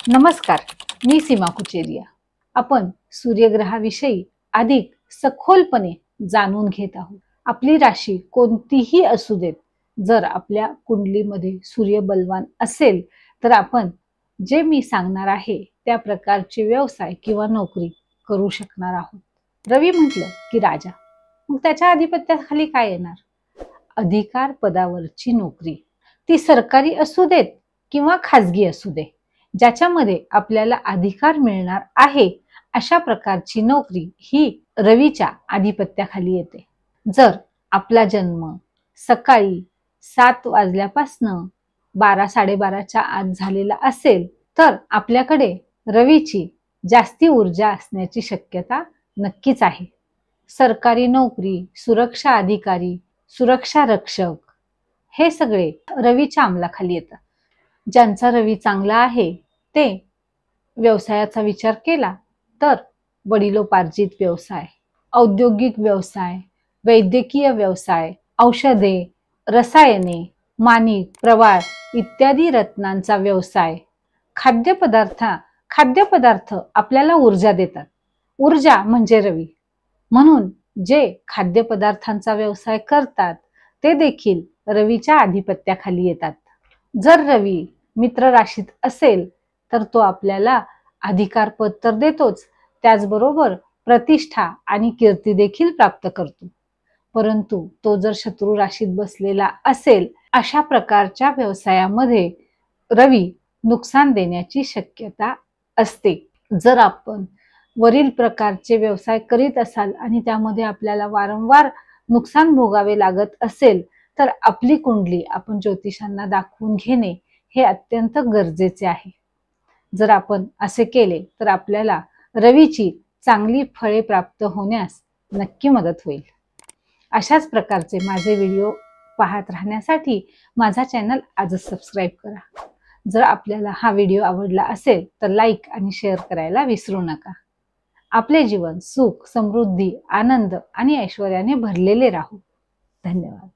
नमस्कार, मी सीमा कुचेरिया। आपण सूर्यग्रहाविषयी अधिक सखोलपणे जाणून घेत आहोत। आपली राशी कोणतीही असू देत, जर आपल्या कुंडलीमध्ये सूर्य बलवान असेल तर आपण जे मी सांगणार आहे त्या प्रकारचे व्यवसाय किंवा नोकरी करू शकणार आहोत। रवी म्हटलं की राजा, मग त्याच्या अधिपत्याखाली काय येणार? अधिकार पदावरची नोकरी, ती सरकारी असू देत किंवा खाजगी असू दे, ज्याच्यामध्ये आपल्याला अधिकार मिळणार आहे अशा प्रकारची नोकरी ही रवीच्या आधिपत्याखाली येते। जर आपला जन्म सकाळी 7 वाजल्यापासनं 12-12:30च्या आत झालेला असेल तर आपल्याकडे रवीची जास्ती ऊर्जा असण्याची शक्यता नक्कीच आहे। सरकारी नोकरी, सुरक्षा अधिकारी, सुरक्षा रक्षक हे सगळे रवीच्या अंमलाखाली येतात। ज्यांचा रवी चांगला आहे ते व्यवसायाचा विचार केला तर वडिलोपार्जित व्यवसाय, औद्योगिक व्यवसाय, वैद्यकीय व्यवसाय, औषधे, रसायने, माणिक, प्रवाळ इत्यादी रत्नांचा व्यवसाय, खाद्यपदार्थ आपल्याला ऊर्जा देतात। ऊर्जा म्हणजे रवी, म्हणून जे खाद्यपदार्थांचा व्यवसाय करतात ते देखील रवीच्या आधिपत्याखाली येतात। जर रवी मित्र राशीत असेल तर तो आपल्याला अधिकार पद तर देतोच, त्याचबरोबर प्रतिष्ठा आणि कीर्ती देखील प्राप्त करतो। परंतु तो जर शत्रू राशीत बसलेला असेल, अशा प्रकारच्या व्यवसायामध्ये रवी नुकसान देण्याची शक्यता असते। जर आपण वरील प्रकारचे व्यवसाय करीत असाल आणि त्यामध्ये आपल्याला वारंवार नुकसान भोगावे लागत असेल तर आपली कुंडली आपण ज्योतिषांना दाखवून घेणे हे अत्यंत गरजेचे आहे। जर आपण असे केले तर आपल्याला रवीची चांगली फळे प्राप्त होण्यास नक्की मदत होईल। अशाच प्रकारचे माझे व्हिडिओ पाहत राहण्यासाठी माझा चॅनल आजच सबस्क्राईब करा। जर आपल्याला हा व्हिडिओ आवडला असेल तर लाईक आणि शेअर करायला विसरू नका। आपले जीवन सुख, समृद्धी, आनंद आणि ऐश्वर्याने भरलेले राहो। धन्यवाद।